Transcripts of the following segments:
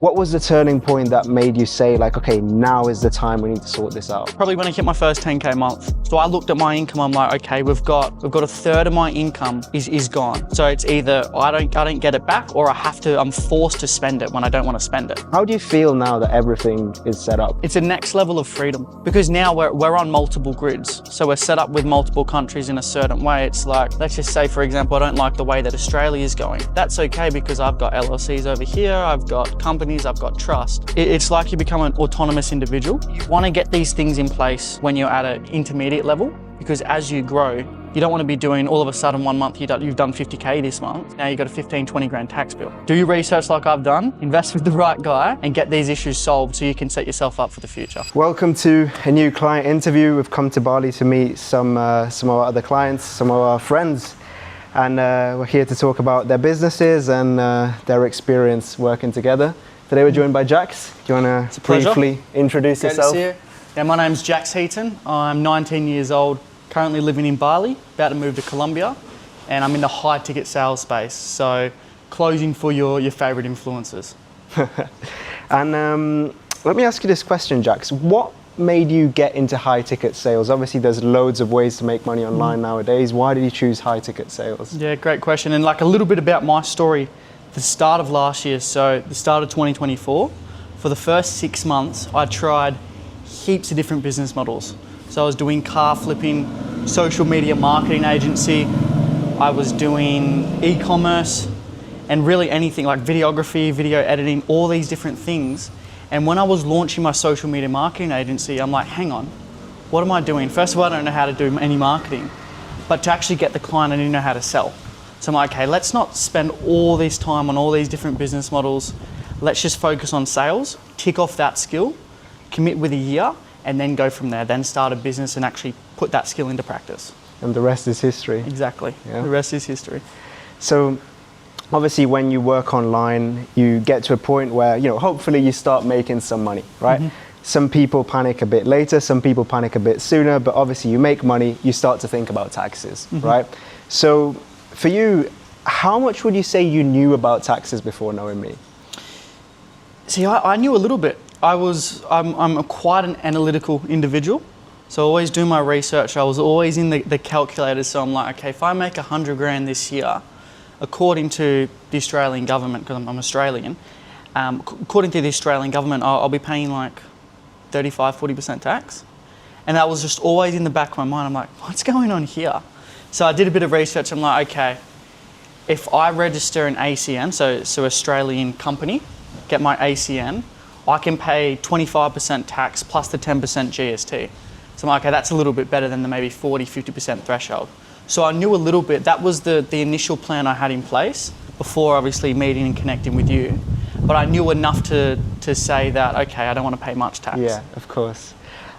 What was the turning point that made you say like, okay, now is the time we need to sort this out? Probably when I hit my first 10K month. So I looked at my income, I'm like, okay, we've got a third of my income is gone. So it's either I don't get it back, or I'm forced to spend it when I don't want to spend it. How do you feel now that everything is set up? It's a next level of freedom, because now we're on multiple grids. So we're set up with multiple countries in a certain way. It's like, let's just say, for example, I don't like the way that Australia is going. That's okay, because I've got LLCs over here, I've got companies, I've got trust. It's like you become an autonomous individual. You want to get these things in place when you're at an intermediate level, because as you grow, you don't want to be doing all of a sudden 1 month you've done 50K this month. Now you've got a 15, 20 grand tax bill. Do your research like I've done, invest with the right guy, and get these issues solved so you can set yourself up for the future. Welcome to a new client interview. We've come to Bali to meet some of our other clients, some of our friends. And we're here to talk about their businesses and their experience working together. Today we're joined by Jax. Do you want to briefly introduce yourself? Yeah, my name's Jax Heaton. I'm 19 years old, currently living in Bali, about to move to Colombia, and I'm in the high ticket sales space, so closing for your favourite influencers. And let me ask you this question, Jax. What made you get into high ticket sales? Obviously there's loads of ways to make money online nowadays. Why did you choose high ticket sales? Yeah, great question. And like a little bit about my story, the start of last year, so the start of 2024, for the first 6 months, I tried heaps of different business models. So I was doing car flipping, social media marketing agency, I was doing e-commerce, and really anything like videography, video editing, all these different things. And when I was launching my social media marketing agency, I'm like, hang on, what am I doing? First of all, I don't know how to do any marketing, but to actually get the client, I didn't know how to sell. So I'm like, okay, let's not spend all this time on all these different business models. Let's just focus on sales, tick off that skill, commit with a year, and then go from there. Then start a business and actually put that skill into practice. And the rest is history. Exactly, Yeah. The rest is history. So obviously when you work online, you get to a point where, hopefully you start making some money, right? Mm-hmm. Some people panic a bit later, some people panic a bit sooner, but obviously you make money, you start to think about taxes, right? So for you, how much would you say you knew about taxes before knowing me? See, I knew a little bit. I'm quite an analytical individual, so I always do my research. I was always in the calculators, so I'm like, okay, if I make 100 grand this year, according to the Australian government, because I'm Australian, according to the Australian government, I'll be paying like 35, 40% tax. And that was just always in the back of my mind. I'm like, what's going on here? So I did a bit of research. I'm like, okay, if I register an ACN, so Australian company, get my ACN, I can pay 25% tax plus the 10% GST. So I'm like, okay, that's a little bit better than the maybe 40, 50% threshold. So I knew a little bit. That was the initial plan I had in place before obviously meeting and connecting with you. But I knew enough to say that, okay, I don't want to pay much tax. Yeah, of course.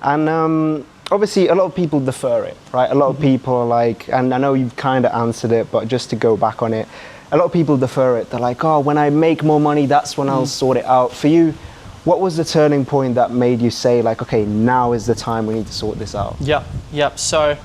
And obviously a lot of people defer it, right? A lot of people are like, and I know you've kind of answered it, but just to go back on it, a lot of people defer it. They're like, oh, when I make more money, that's when I'll sort it out. For you, what was the turning point that made you say like, okay, now is the time we need to sort this out? Yep. So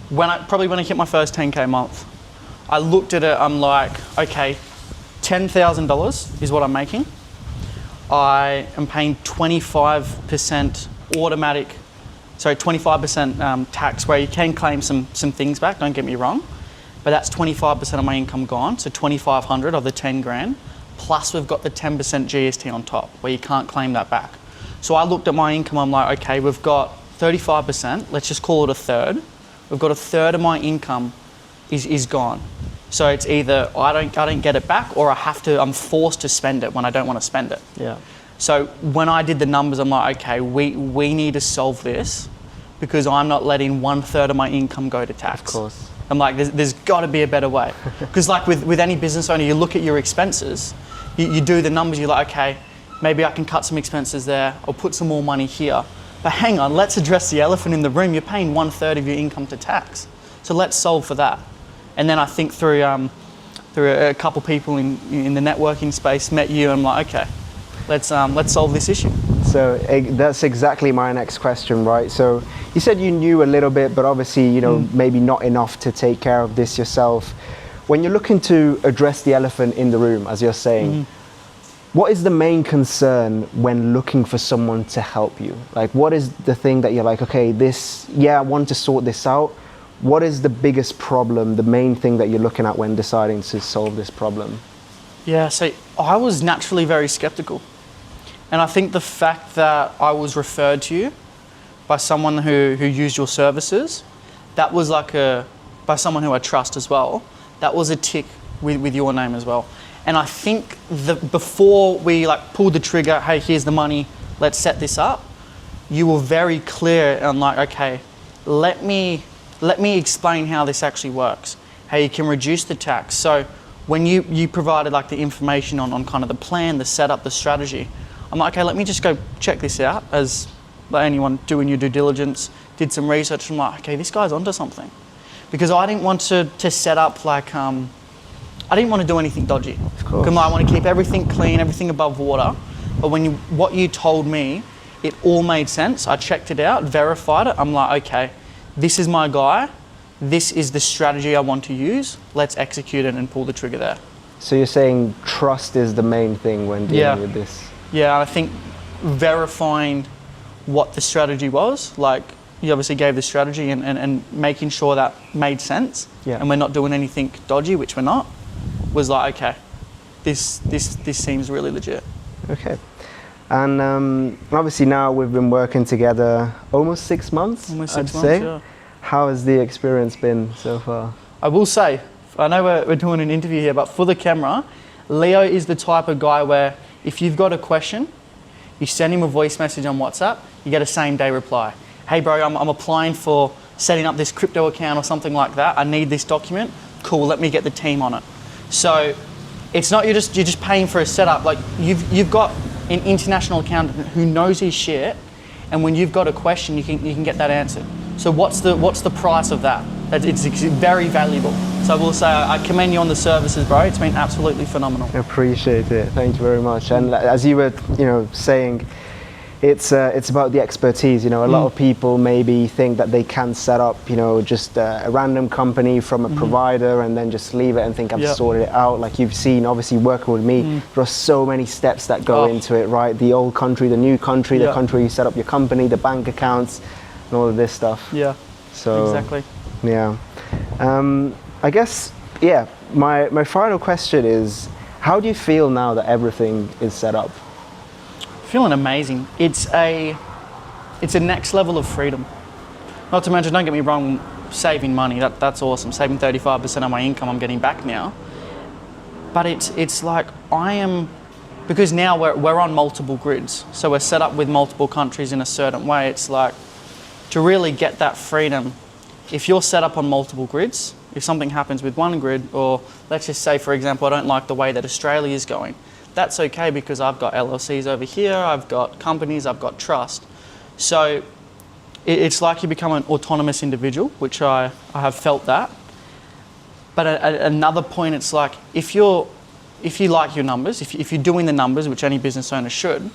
when I hit my first 10K month, I looked at it, I'm like, okay, $10,000 is what I'm making. I am paying 25% 25% tax, where you can claim some things back, don't get me wrong, but that's 25% of my income gone, so 2,500 of the 10 grand, plus we've got the 10% GST on top, where you can't claim that back. So I looked at my income, I'm like, okay, we've got 35%, let's just call it a third. We've got a third of my income is gone. So it's either I don't get it back, or I'm forced to spend it when I don't want to spend it. Yeah. So when I did the numbers, I'm like, okay, we need to solve this, because I'm not letting 1/3 of my income go to tax. Of course. I'm like, there's got to be a better way. Because like with any business owner, you look at your expenses, you do the numbers, you're like, okay, maybe I can cut some expenses there, or put some more money here. But hang on, let's address the elephant in the room. You're paying 1/3 of your income to tax. So let's solve for that. And then I think through a couple people in the networking space, met you, and I'm like, okay, let's solve this issue. So that's exactly my next question, right? So you said you knew a little bit, but obviously, maybe not enough to take care of this yourself. When you're looking to address the elephant in the room, as you're saying, What is the main concern when looking for someone to help you? Like, what is the thing that you're like, okay, I want to sort this out. What is the biggest problem, the main thing that you're looking at when deciding to solve this problem? Yeah, so I was naturally very skeptical. And I think the fact that I was referred to you by someone who used your services, that was like by someone who I trust as well, that was a tick with your name as well. And I think before we like pulled the trigger, hey, here's the money, let's set this up, you were very clear and like, okay, let me explain how this actually works, how you can reduce the tax. So when you provided like the information on kind of the plan, the setup, the strategy, I'm like, okay, let me just go check this out as like anyone doing your due diligence, did some research. I'm like, okay, this guy's onto something. Because I didn't want to set up like, I didn't want to do anything dodgy. Of course. Because I want to keep everything clean, everything above water. But what you told me, it all made sense. I checked it out, verified it. I'm like, okay, this is my guy. This is the strategy I want to use. Let's execute it and pull the trigger there. So you're saying trust is the main thing when dealing with this? Yeah, I think verifying what the strategy was, like you obviously gave the strategy and making sure that made sense, and we're not doing anything dodgy, which we're not, was like, okay, this seems really legit. Okay. And obviously now we've been working together almost 6 months, I'd say. Yeah. How has the experience been so far? I will say, I know we're doing an interview here, but for the camera, Leo is the type of guy where if you've got a question, you send him a voice message on WhatsApp, you get a same day reply. Hey bro, I'm applying for setting up this crypto account or something like that. I need this document. Cool, let me get the team on it. So it's not you're just paying for a setup. Like you've got an international accountant who knows his shit, and when you've got a question, you can get that answered. So what's the price of that? It's very valuable. So I will say I commend you on the services, bro. It's been absolutely phenomenal. I appreciate it. Thank you very much. And as you were, saying, it's about the expertise. A lot of people maybe think that they can set up, just a random company from a provider and then just leave it and think I've sorted it out. Like you've seen, obviously working with me, there are so many steps that go into it, right? The old country, the new country, the country you set up your company, the bank accounts, and all of this stuff. Yeah. So exactly. Yeah. I guess, my final question is, how do you feel now that everything is set up? Feeling amazing. It's a next level of freedom. Not to mention, don't get me wrong, saving money, that's awesome. Saving 35% of my income I'm getting back now. But it's like because now we're on multiple grids. So we're set up with multiple countries in a certain way. It's like, to really get that freedom, if you're set up on multiple grids, if something happens with one grid, or let's just say, for example, I don't like the way that Australia is going, that's okay because I've got LLCs over here, I've got companies, I've got trust. So it's like you become an autonomous individual, which I have felt that. But at another point, it's like, if you like your numbers, if you're doing the numbers, which any business owner should,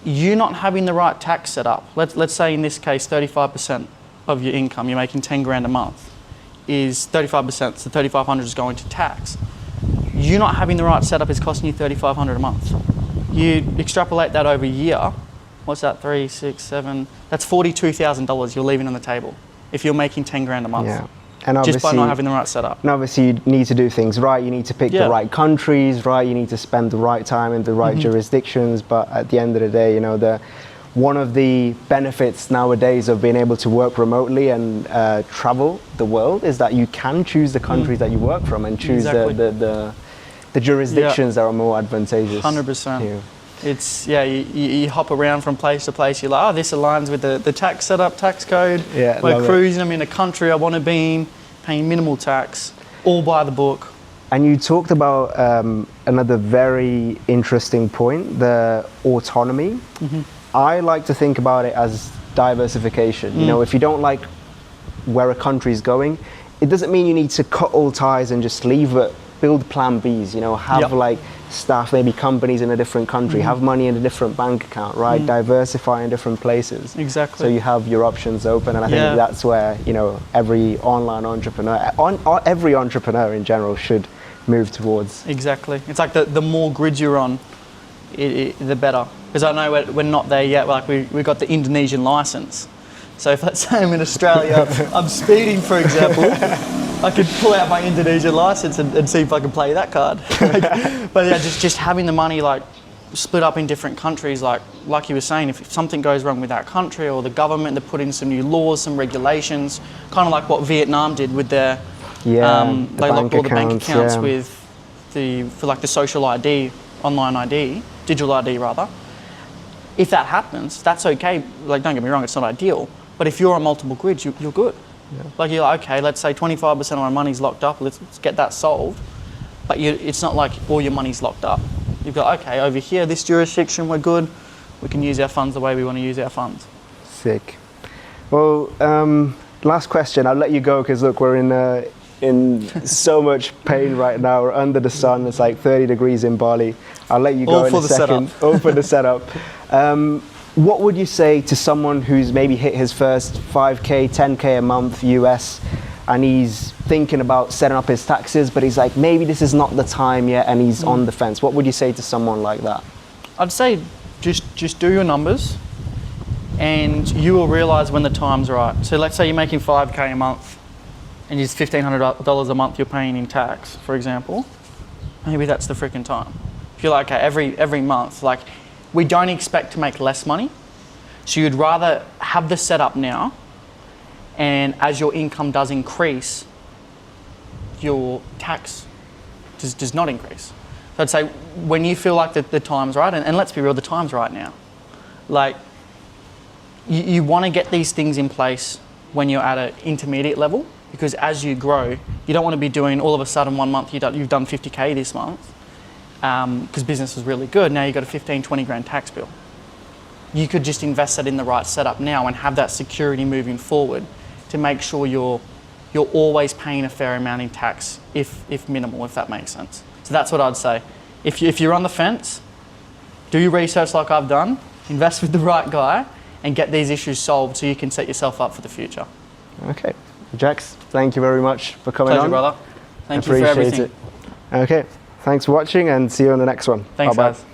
you not having the right tax set up. Let's say in this case, 35% of your income, you're making 10 grand a month, is 35%, so 3,500 is going to tax. You not having the right setup is costing you 3,500 a month. You extrapolate that over a year, what's that, 3, 6, 7, that's $42,000 you're leaving on the table if you're making 10 grand a month. Yeah. And just by not having the right setup. And obviously you need to do things right, you need to pick the right countries, right, you need to spend the right time in the right jurisdictions, but at the end of the day, one of the benefits nowadays of being able to work remotely and travel the world is that you can choose the countries that you work from and choose the jurisdictions that are more advantageous. 100%. It's, you hop around from place to place, you're like, this aligns with the tax setup, tax code. Yeah, we're cruising, I'm in a country I want to be in, paying minimal tax, all by the book. And you talked about another very interesting point, the autonomy. I like to think about it as diversification. If you don't like where a country is going, it doesn't mean you need to cut all ties and just leave, but build plan Bs, have like staff, maybe companies in a different country, have money in a different bank account, right? Diversify in different places. Exactly. So you have your options open, and I think that's where, every online entrepreneur, every entrepreneur in general should move towards. Exactly. It's like the more grids you're on, the better. Because I know we're not there yet. Like we got the Indonesian license. So if let's say I'm in Australia, I'm speeding, for example, I could pull out my Indonesian license and see if I can play that card. But yeah, just having the money like split up in different countries, like you were saying, if something goes wrong with that country or the government, they put in some new laws, some regulations, kind of like what Vietnam did with their, they locked all the bank accounts with for like the social ID, online ID, digital ID rather. If that happens, that's okay. Like, don't get me wrong, it's not ideal. But if you're on multiple grids, you're good. Yeah. Like you're like, okay, let's say 25% of my money's locked up. Let's get that solved. But it's not like all your money's locked up. You've got, okay, over here, this jurisdiction, we're good. We can use our funds the way we want to use our funds. Sick. Well, last question. I'll let you go because look, we're in so much pain right now. We're under the sun. It's like 30 degrees in Bali. I'll let you go in a second. All for the setup. What would you say to someone who's maybe hit his first 5K, 10K a month US, and he's thinking about setting up his taxes, but he's like, maybe this is not the time yet, and he's on the fence? What would you say to someone like that? I'd say just do your numbers, and you will realize when the time's right. So let's say you're making 5K a month, and it's $1,500 a month you're paying in tax, for example. Maybe that's the freaking time. If you're like, okay, every month, like, we don't expect to make less money, so you'd rather have the setup now, and as your income does increase, your tax does not increase. So I'd say when you feel like the time's right, and let's be real, the time's right now. Like, you want to get these things in place when you're at an intermediate level, because as you grow, you don't want to be doing all of a sudden 1 month you've done 50K this month, because business is really good. Now you've got a 15, 20 grand tax bill. You could just invest that in the right setup now and have that security moving forward to make sure you're always paying a fair amount in tax, if minimal, if that makes sense. So that's what I'd say. If you're on the fence, do your research like I've done, invest with the right guy, and get these issues solved so you can set yourself up for the future. Okay. Jax, thank you very much for coming on. Pleasure, brother. Thank you for everything. Okay. Thanks for watching, and see you on the next one. Thanks, guys.